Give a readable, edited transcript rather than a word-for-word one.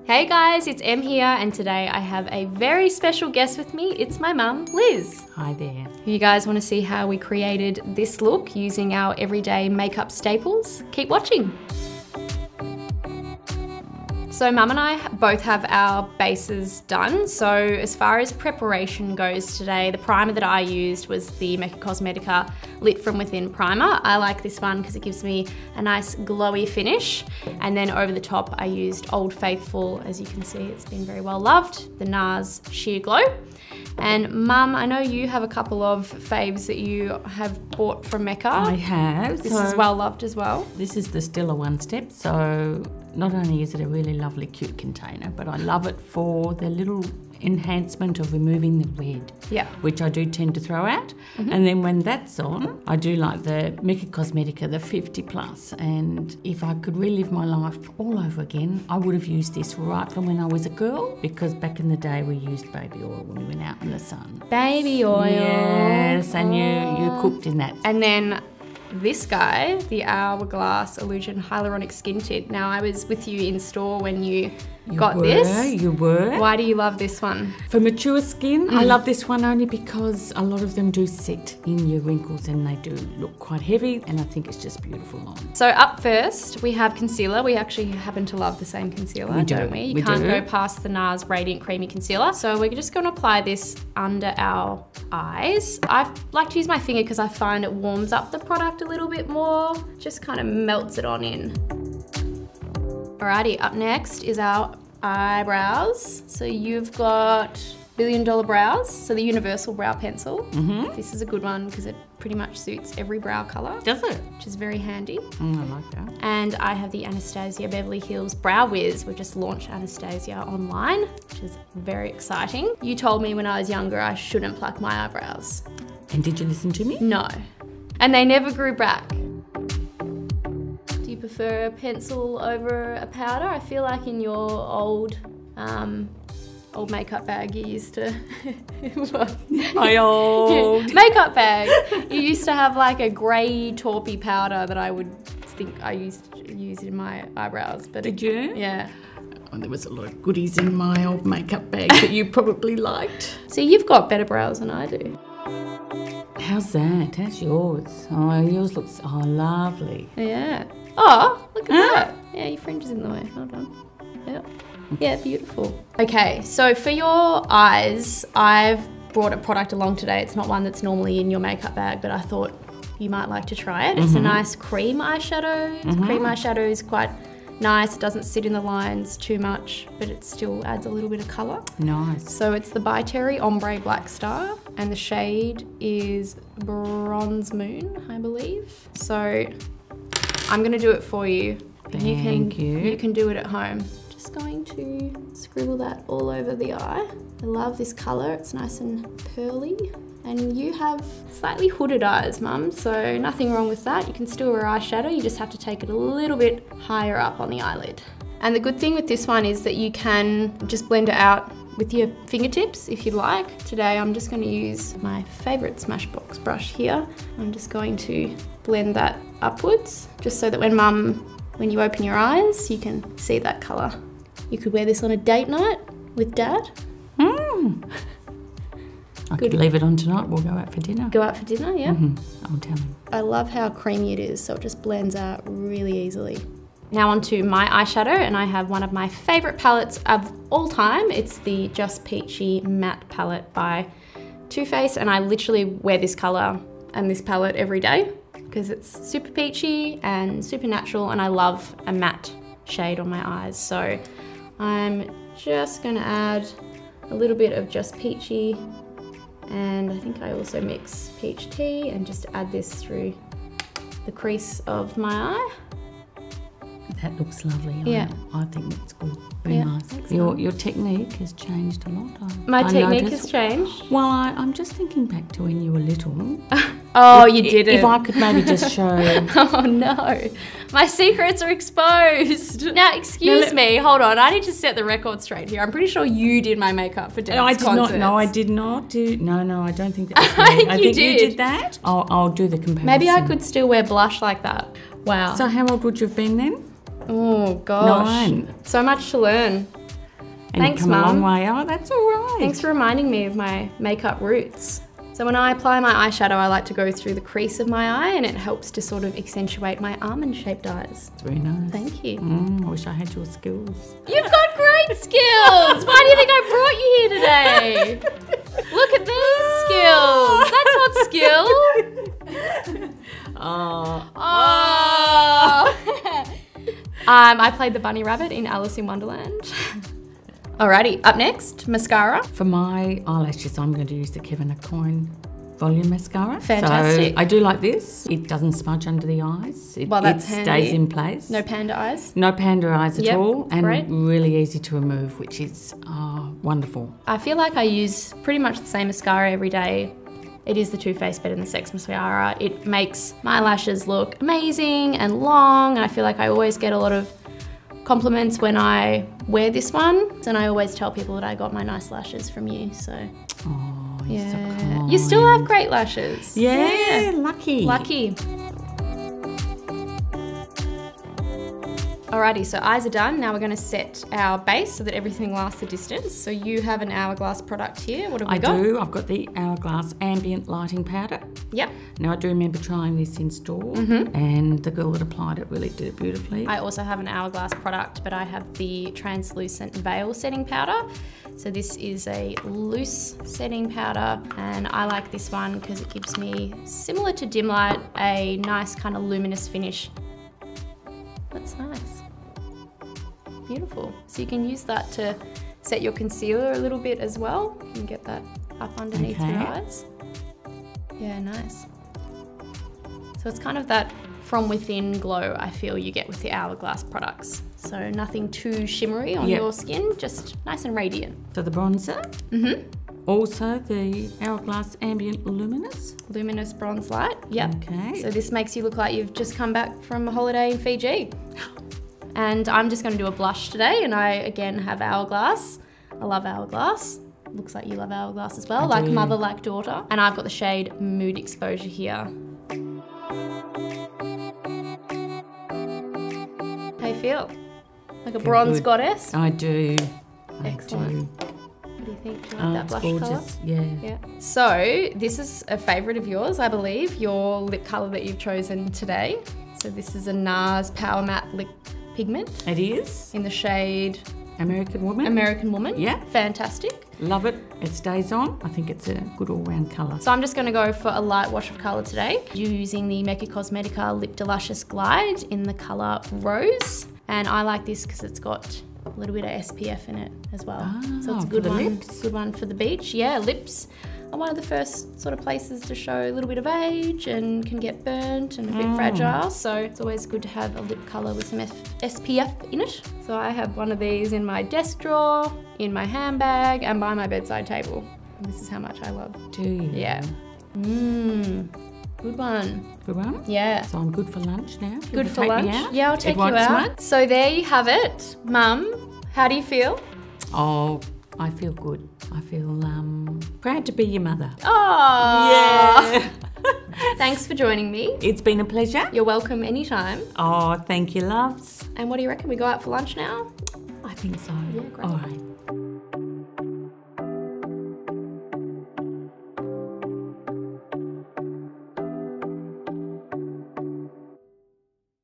Hey guys, it's Em here, and today I have a very special guest with me. It's my mum, Liz. Hi there. You guys want to see how we created this look using our everyday makeup staples? Keep watching. So Mum and I both have our bases done. So as far as preparation goes today, the primer that I used was the Mecca Cosmetica Lit From Within primer. I like this one because it gives me a nice glowy finish. And then over the top, I used Old Faithful. As you can see, it's been very well loved. The NARS Sheer Glow. And Mum, I know you have a couple of faves that you have bought from Mecca. I have. This is well loved as well. This is the Stila One Step. So not only is it a really lovely cute container, but I love it for the little enhancement of removing the red, which I do tend to throw out. And then when that's on, I do like the Mecca Cosmetica, the 50 plus. And if I could relive my life all over again, I would have used this right from when I was a girl, because back in the day we used baby oil when we went out in the sun. Baby oil. Yes, and you cooked in that. And then this guy, the Hourglass Illusion Hyaluronic Skin Tint. Now, I was with you in store when you got this. You were. Why do you love this one? For mature skin, I love this one only because a lot of them do sit in your wrinkles and they do look quite heavy, and I think it's just beautiful on. So up first, we have concealer. We actually happen to love the same concealer, don't we? You can't go past the NARS Radiant Creamy Concealer. So we're just gonna apply this under our eyes. I like to use my finger because I find it warms up the product a little bit more, just kind of melts it on in. Alrighty, up next is our eyebrows. So you've got $1 Billion Brows, so the Universal Brow Pencil. This is a good one because it pretty much suits every brow colour. Does it? Which is very handy. I like that. And I have the Anastasia Beverly Hills Brow Wiz. We've just launched Anastasia online, which is very exciting. You told me when I was younger I shouldn't pluck my eyebrows. And did you listen to me? No. And they never grew back. Do you prefer a pencil over a powder? I feel like in your old makeup bag you used to... My old... makeup bag. You used to have like a grey taupey powder that I would think I used to use in my eyebrows. But Did you? Yeah. Oh, there was a lot of goodies in my old makeup bag that you probably liked. So you've got better brows than I do. How's that? How's yours? Oh, yours looks lovely. Yeah. Oh, look at that. Yeah, your fringe is in the way. Hold on. Yeah. Yeah, beautiful. Okay, so for your eyes, I've brought a product along today. It's not one that's normally in your makeup bag, but I thought you might like to try it. It's a nice cream eyeshadow. Cream eyeshadow is quite nice. It doesn't sit in the lines too much, but it still adds a little bit of colour. Nice. So it's the By Terry Ombre Black Star, and the shade is Bronze Moon, I believe. So I'm gonna do it for you. Thank you. You can do it at home. Just going to scribble that all over the eye. I love this colour. It's nice and pearly. And you have slightly hooded eyes, Mum, so nothing wrong with that. You can still wear eyeshadow, you just have to take it a little bit higher up on the eyelid. And the good thing with this one is that you can just blend it out with your fingertips if you like. Today I'm just going to use my favourite Smashbox brush here. I'm just going to blend that upwards, just so that when you open your eyes, you can see that colour. You could wear this on a date night with Dad. I could leave it on tonight. We'll go out for dinner. Go out for dinner, yeah? I'll tell him. I love how creamy it is, so it just blends out really easily. Now onto my eyeshadow, and I have one of my favourite palettes of all time. It's the Just Peachy Matte Palette by Too Faced, and I literally wear this colour and this palette every day because it's super peachy and super natural, and I love a matte shade on my eyes. So I'm just gonna add a little bit of Just Peachy, and I think I also mix peach tea and just add this through the crease of my eye. That looks lovely. Yeah. I think that's good. Very nice. Your technique has changed a lot. My technique has changed? Well, I'm just thinking back to when you were little. Oh, you didn't. If I could maybe just show. Oh no, my secrets are exposed. Now, excuse me, hold on. I need to set the record straight here. I'm pretty sure you did my makeup for dance concerts. No, I did not do. No, I don't think that was me. I think you did that. I'll do the comparison. Maybe I could still wear blush like that. Wow. So how old would you have been then? Oh gosh. 9. So much to learn. And Thanks, you've come a long Mum. way. Oh, that's all right. Thanks for reminding me of my makeup roots. So when I apply my eyeshadow, I like to go through the crease of my eye, and it helps to sort of accentuate my almond-shaped eyes. It's very nice. Thank you. I wish I had your skills. You've got great skills! Why do you think I brought you here today? Look at these skills! That's not skill! I played the bunny rabbit in Alice in Wonderland. Alrighty, up next, mascara. For my eyelashes, I'm going to use the Kevin Aucoin Volume Mascara. Fantastic. So I do like this. It doesn't smudge under the eyes. It That's stays handy. in place. No panda eyes. No panda eyes at Yep, all, and great. really easy to remove, which is wonderful. I feel like I use pretty much the same mascara every day. It is the Too Faced Better Than Sex mascara. It makes my lashes look amazing and long, and I feel like I always get a lot of compliments when I wear this one, and I always tell people that I got my nice lashes from you, so Oh, you're so yeah. kind. You still have great lashes. Yeah, lucky. Lucky. Alrighty, so eyes are done. Now we're going to set our base so that everything lasts a distance. So you have an Hourglass product here. What have we got? I do. I've got the Hourglass Ambient Lighting Powder. Yep. Now I do remember trying this in store, and the girl that applied it really did it beautifully. I also have an Hourglass product, but I have the Translucent Veil Setting Powder. So this is a loose setting powder, and I like this one because it gives me, similar to Dim Light, a nice kind of luminous finish. That's nice. Beautiful. So you can use that to set your concealer a little bit as well. You can get that up underneath your eyes. Yeah, nice. So it's kind of that from within glow I feel you get with the Hourglass products. So nothing too shimmery on your skin, just nice and radiant. So the bronzer. Also the Hourglass Ambient Luminous. Luminous Bronze Light, yep. Okay. So this makes you look like you've just come back from a holiday in Fiji. And I'm just going to do a blush today, and I again have Hourglass. I love Hourglass. Looks like you love Hourglass as well, like mother, like daughter. And I've got the shade Mood Exposure here. How you feel? Like a bronze goddess? I do. Excellent. What do you think? Do you like that It's blush gorgeous. colour? Yeah. So this is a favourite of yours, I believe, your lip colour that you've chosen today. So this is a NARS Power Matte Lip Pigment It is. in the shade American Woman. American Woman. Yeah. Fantastic. Love it. It stays on. I think it's a good all-round colour. So I'm just going to go for a light wash of colour today, using the Mecca Cosmetica Lip Deluscious Glide in the colour Rose. And I like this because it's got a little bit of SPF in it as well. So it's a good for the one. lips. Good one for the beach. Yeah, lips are one of the first sort of places to show a little bit of age and can get burnt and a bit fragile. So it's always good to have a lip colour with some SPF in it. So I have one of these in my desk drawer, in my handbag, and by my bedside table. And this is how much I love. Do you? Yeah. Good one. Good one? Yeah. So I'm good for lunch now. Good You for take me lunch. out? Yeah, I'll take you Everyone's out. smart? So there you have it. Mum, how do you feel? Oh, I feel good. I feel proud to be your mother. Oh. Yeah. Thanks for joining me. It's been a pleasure. You're welcome anytime. Oh, thank you, loves. And what do you reckon? We go out for lunch now? I think so. Yeah, great. All right.